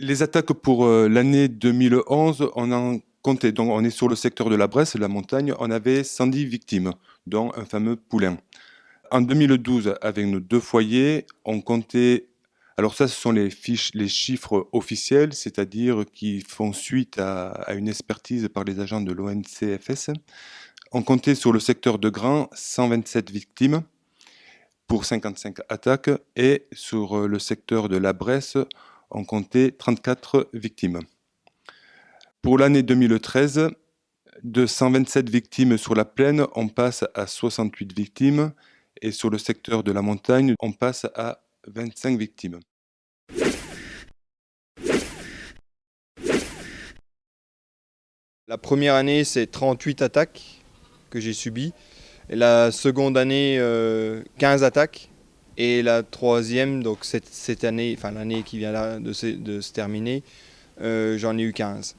Les attaques pour l'année 2011, on en comptait. Donc, on est sur le secteur de la Bresse, la montagne. On avait 110 victimes, dont un fameux poulain. En 2012, avec nos deux foyers, on comptait. Alors ça, ce sont les chiffres officiels, c'est-à-dire qui font suite à une expertise par les agents de l'ONCFS. On comptait sur le secteur de Grand 127 victimes pour 55 attaques et sur le secteur de la Bresse, on comptait 34 victimes. Pour l'année 2013, de 127 victimes sur la plaine, on passe à 68 victimes et sur le secteur de la montagne, on passe à 25 victimes. La première année, c'est 38 attaques que j'ai subies. Et la seconde année, 15 attaques. Et la troisième, donc cette année, enfin l'année qui vient là de se terminer, j'en ai eu 15.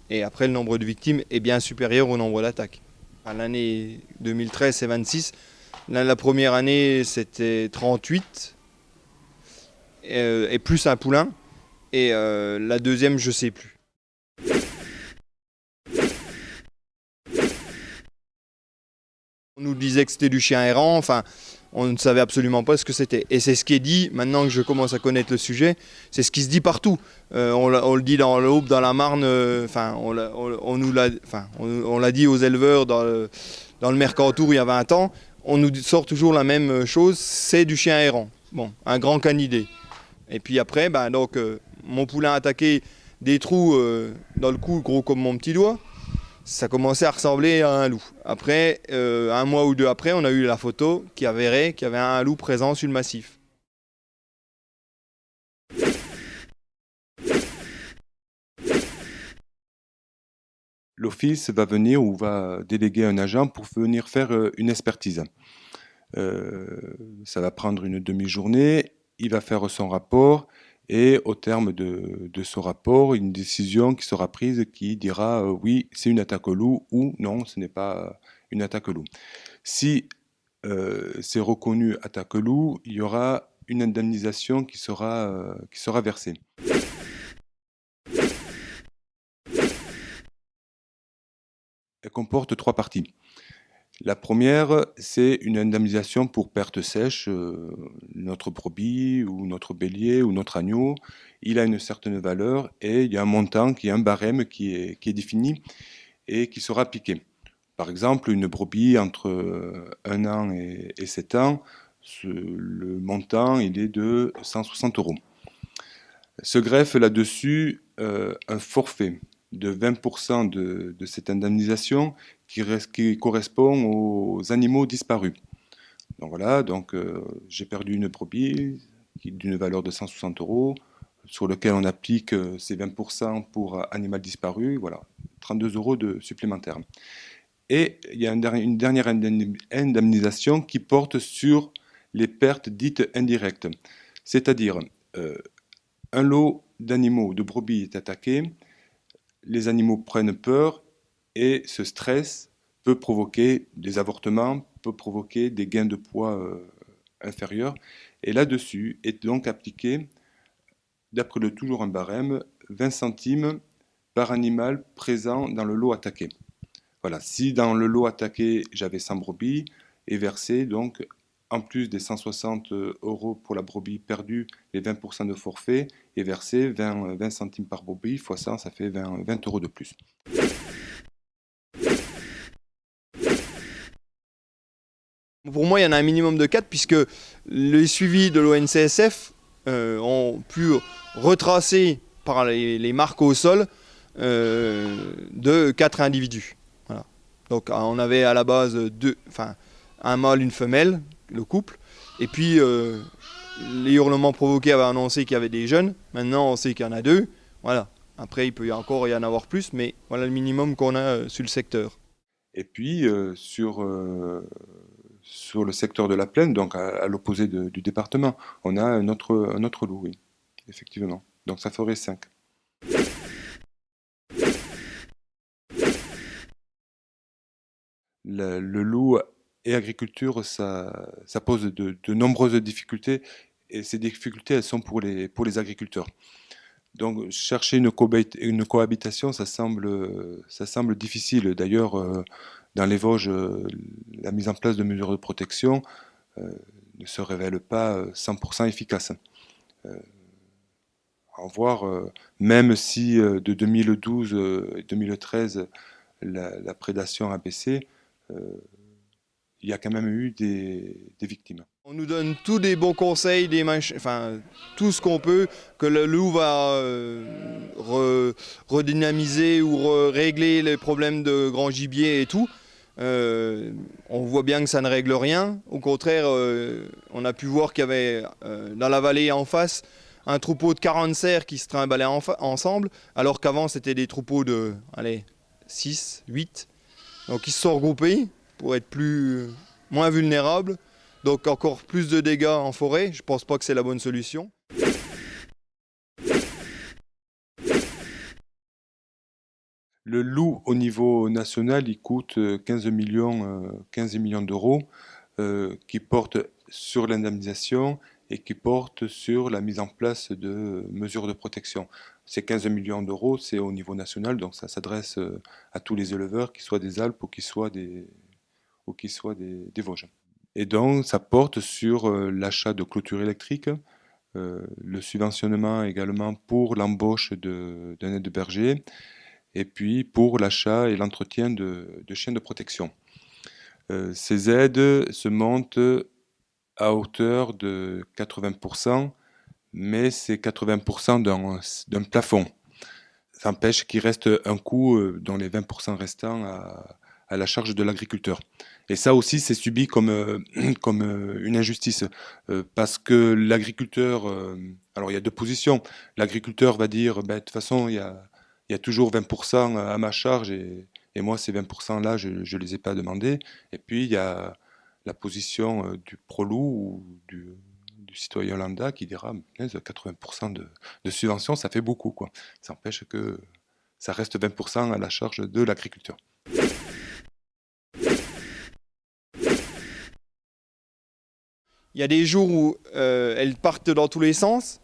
Et après, le nombre de victimes est bien supérieur au nombre d'attaques. Enfin, l'année 2013, c'est 26. La première année, c'était 38, et plus un poulain. Et la deuxième, je sais plus. On nous disait que c'était du chien errant, enfin, on ne savait absolument pas ce que c'était. Et c'est ce qui est dit, maintenant que je commence à connaître le sujet, c'est ce qui se dit partout. On le dit dans l'Aube, dans la Marne, enfin, on l'a dit aux éleveurs dans le Mercantour il y a 20 ans, on nous sort toujours la même chose, c'est du chien errant. Bon, un grand canidé. Et puis après, donc, mon poulain a attaqué des trous dans le cou, gros comme mon petit doigt. Ça commençait à ressembler à un loup. Après, un mois ou deux après, on a eu la photo qui avérait qu'il y avait un loup présent sur le massif. L'office va venir ou va déléguer un agent pour venir faire une expertise. Euh, Ça va prendre une demi-journée, il va faire son rapport et au terme de ce rapport, une décision qui sera prise qui dira oui, c'est une attaque au loup ou non, ce n'est pas une attaque au loup. Si c'est reconnu attaque au loup, il y aura une indemnisation qui sera versée. Elle comporte trois parties. La première, c'est une indemnisation pour perte sèche. Notre brebis ou notre bélier ou notre agneau, il a une certaine valeur et il y a un montant qui est un barème qui est défini et qui sera appliqué. Par exemple, une brebis entre 1 an et 7 ans, le montant il est de 160 euros. Se greffe là-dessus un forfait de 20% de cette indemnisation qui correspond aux animaux disparus. Donc voilà, donc j'ai perdu une brebis d'une valeur de 160 euros, sur lequel on applique ces 20% pour animal disparu, voilà, 32 euros de supplémentaires. Et il y a une dernière indemnisation qui porte sur les pertes dites indirectes, c'est-à-dire euh, un lot d'animaux, de brebis est attaqué, les animaux prennent peur et ce stress peut provoquer des avortements, peut provoquer des gains de poids inférieurs. Et là-dessus est donc appliqué, d'après le toujours un barème, 20 centimes par animal présent dans le lot attaqué. Voilà, si dans le lot attaqué j'avais 100 brebis, et versé donc en plus des 160 euros pour la brebis perdue, les 20% de forfait, et versé 20 centimes par brebis, fois 100, ça fait 20 euros de plus. Pour moi, il y en a un minimum de 4 puisque les suivis de l'ONCSF ont pu retracer par les marques au sol de 4 individus. Voilà. Donc on avait à la base un mâle, une femelle, le couple, et puis les hurlements provoqués avaient annoncé qu'il y avait des jeunes. Maintenant, on sait qu'il y en a 2. Voilà. Après, il peut encore y en avoir plus, mais voilà le minimum qu'on a sur le secteur. Et puis sur le secteur de la plaine, donc à l'opposé du département, on a un autre loup, oui, effectivement. Donc ça ferait 5. Le loup et agriculture, ça pose de nombreuses difficultés, et ces difficultés, elles sont pour les agriculteurs. Donc chercher une cohabitation, ça semble difficile. D'ailleurs, dans les Vosges, la mise en place de mesures de protection euh, ne se révèle pas 100% efficace. Euh, en voir, même si de 2012 et 2013, la prédation a baissé, euh, il y a quand même eu des victimes. On nous donne tous des bons conseils, enfin tout ce qu'on peut, que le loup va redynamiser ou régler les problèmes de grand gibier et tout. On voit bien que ça ne règle rien. Au contraire, on a pu voir qu'il y avait dans la vallée en face un troupeau de 40 cerfs qui se trimballaient ensemble, alors qu'avant c'était des troupeaux de 6, 8. Donc ils se sont regroupés pour être moins vulnérables. Donc encore plus de dégâts en forêt, je pense pas que c'est la bonne solution. Le loup au niveau national, il coûte 15 millions d'euros qui portent sur l'indemnisation et qui portent sur la mise en place de mesures de protection. Ces 15 millions d'euros, c'est au niveau national, donc ça s'adresse à tous les éleveurs, qu'ils soient des Alpes ou qu'ils soient des Vosges. Et donc, ça porte sur l'achat de clôtures électriques, le subventionnement également pour l'embauche d'un aide-berger, et puis pour l'achat et l'entretien de chiens de protection. Ces aides se montent à hauteur de 80%, mais c'est 80% d'un plafond. Ça empêche qu'il reste un coût dans les 20% restants à la charge de l'agriculteur. Et ça aussi, c'est subi comme une injustice, parce que l'agriculteur, alors il y a deux positions. L'agriculteur va dire, ben, de toute façon, il y a toujours 20% à ma charge et moi, ces 20%-là, je ne les ai pas demandés. Et puis, il y a la position du pro-loup ou du citoyen lambda qui dira, 80% de subvention, ça fait beaucoup, quoi. Ça empêche que ça reste 20% à la charge de l'agriculteur. Il y a des jours où elles partent dans tous les sens.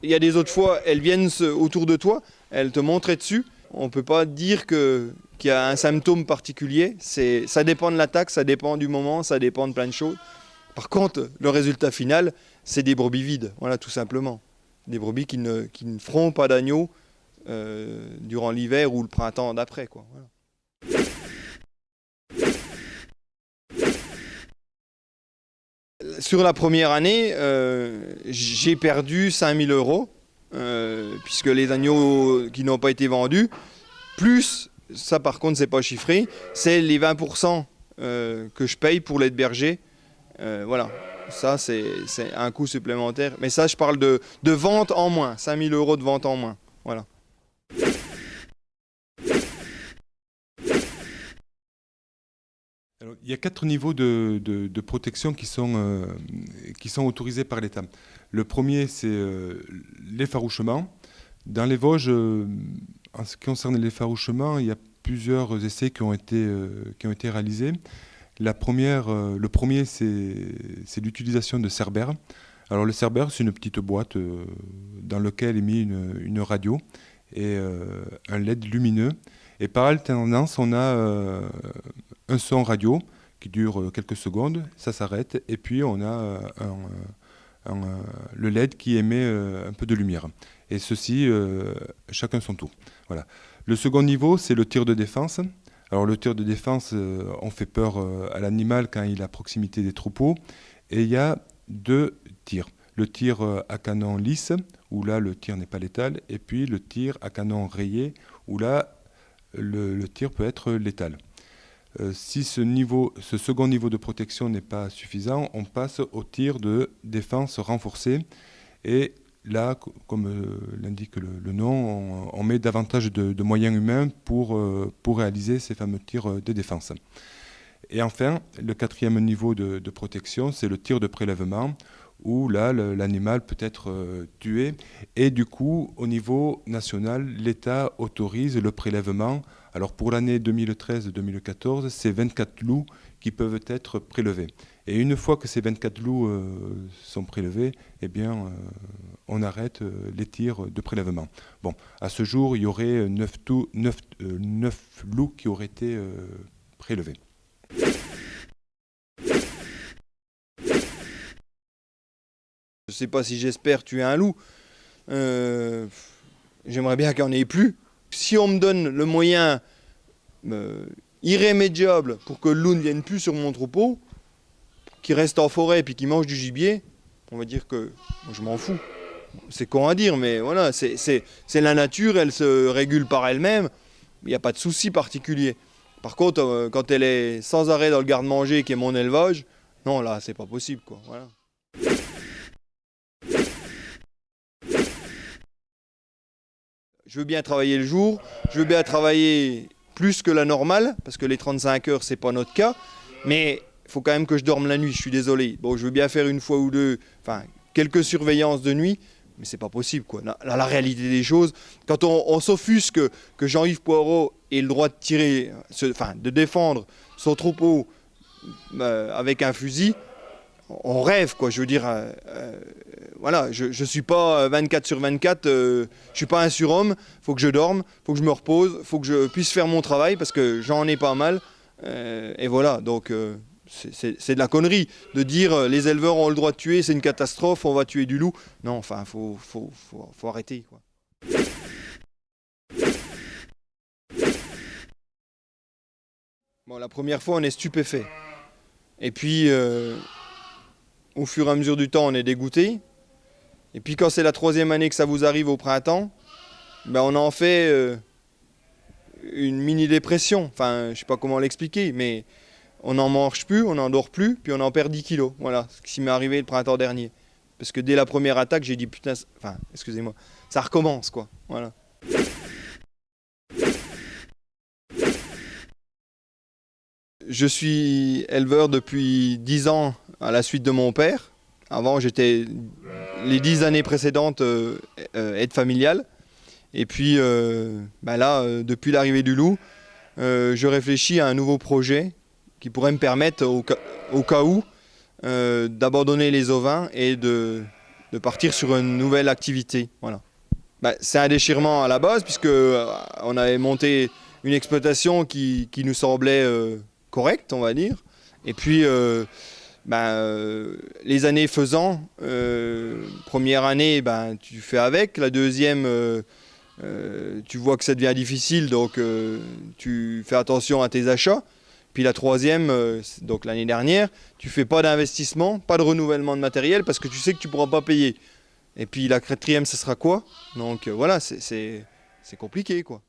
Il y a des autres fois, elles viennent autour de toi, elles te montrent dessus. On ne peut pas dire qu'il y a un symptôme particulier. Ça dépend de l'attaque, ça dépend du moment, ça dépend de plein de choses. Par contre, le résultat final, c'est des brebis vides, voilà, tout simplement. Des brebis qui ne feront pas d'agneaux durant l'hiver ou le printemps d'après, quoi. Voilà. Sur la première année, j'ai perdu 5 000 euros, puisque les agneaux qui n'ont pas été vendus, plus, ça par contre c'est pas chiffré, c'est les 20% que je paye pour l'aide berger. Voilà, ça c'est un coût supplémentaire. Mais ça, je parle de vente en moins, 5 000 euros de vente en moins. Voilà. Alors, il y a 4 niveaux de protection qui sont autorisés par l'État. Le premier, c'est l'effarouchement. Dans les Vosges, en ce qui concerne l'effarouchement, il y a plusieurs essais qui ont été réalisés. Le premier, c'est l'utilisation de Cerbère. Alors le Cerbère, c'est une petite boîte dans laquelle est mis une radio et un LED lumineux. Et par alternance, on a un son radio qui dure quelques secondes, ça s'arrête, et puis on a le LED qui émet un peu de lumière. Et ceci, chacun son tour. Voilà. Le second niveau, c'est le tir de défense. Alors le tir de défense, on fait peur à l'animal quand il est à proximité des troupeaux. Et il y a 2 tirs. Le tir à canon lisse, où là le tir n'est pas létal, et puis le tir à canon rayé, où là le tir peut être létal. Si ce second niveau de protection n'est pas suffisant, on passe au tir de défense renforcée. Et là, comme l'indique le nom, on met davantage de moyens humains pour réaliser ces fameux tirs de défense. Et enfin, le 4e niveau de protection, c'est le tir de prélèvement, où là, l'animal peut être tué. Et du coup, au niveau national, l'État autorise le prélèvement. Alors pour l'année 2013-2014, c'est 24 loups qui peuvent être prélevés. Et une fois que ces 24 loups sont prélevés, eh bien, on arrête les tirs de prélèvement. Bon, à ce jour, il y aurait 9 loups qui auraient été prélevés. Je ne sais pas si j'espère tuer un loup. J'aimerais bien qu'il n'y en ait plus. Si on me donne le moyen irrémédiable pour que le loup ne vienne plus sur mon troupeau, qu'il reste en forêt et puis qu'il mange du gibier, on va dire que moi, je m'en fous. C'est con à dire, mais voilà, c'est la nature, elle se régule par elle-même. Il n'y a pas de souci particulier. Par contre, quand elle est sans arrêt dans le garde-manger qui est mon élevage, non, là, c'est pas possible, quoi. Voilà. Je veux bien travailler le jour, je veux bien travailler plus que la normale, parce que les 35 heures, c'est pas notre cas, mais il faut quand même que je dorme la nuit, je suis désolé. Bon, je veux bien faire une fois ou deux, enfin, quelques surveillances de nuit, mais c'est pas possible, quoi. La réalité des choses, quand on s'offusque que Jean-Yves Poirot ait le droit de tirer, enfin, de défendre son troupeau avec un fusil, on rêve, quoi. Je veux dire, voilà, je suis pas 24 sur 24, je suis pas un surhomme, faut que je dorme, faut que je me repose, faut que je puisse faire mon travail parce que j'en ai pas mal. Et voilà, donc c'est de la connerie de dire les éleveurs ont le droit de tuer, c'est une catastrophe, on va tuer du loup. Non, enfin, faut arrêter, quoi. Bon, la première fois, on est stupéfait. Et puis, au fur et à mesure du temps, on est dégoûté. Et puis quand c'est la 3e année que ça vous arrive au printemps, ben on en fait une mini-dépression. Enfin, je sais pas comment l'expliquer, mais on n'en mange plus, on n'en dort plus, puis on en perd 10 kilos. Voilà, ce qui m'est arrivé le printemps dernier. Parce que dès la première attaque, j'ai dit putain, enfin, excusez-moi, ça recommence, quoi. Voilà. Je suis éleveur depuis 10 ans à la suite de mon père. Avant, j'étais les 10 années précédentes aide familiale. Et puis là, depuis l'arrivée du loup, je réfléchis à un nouveau projet qui pourrait me permettre, au cas où, d'abandonner les ovins et de partir sur une nouvelle activité. Voilà. C'est un déchirement à la base, puisque on avait monté une exploitation qui nous semblait correcte, on va dire. Et puis, les années faisant, première année, tu fais avec. La deuxième, tu vois que ça devient difficile, donc tu fais attention à tes achats. Puis la troisième, donc l'année dernière, tu fais pas d'investissement, pas de renouvellement de matériel, parce que tu sais que tu pourras pas payer. Et puis la quatrième, ce sera quoi? Donc voilà, c'est compliqué, quoi.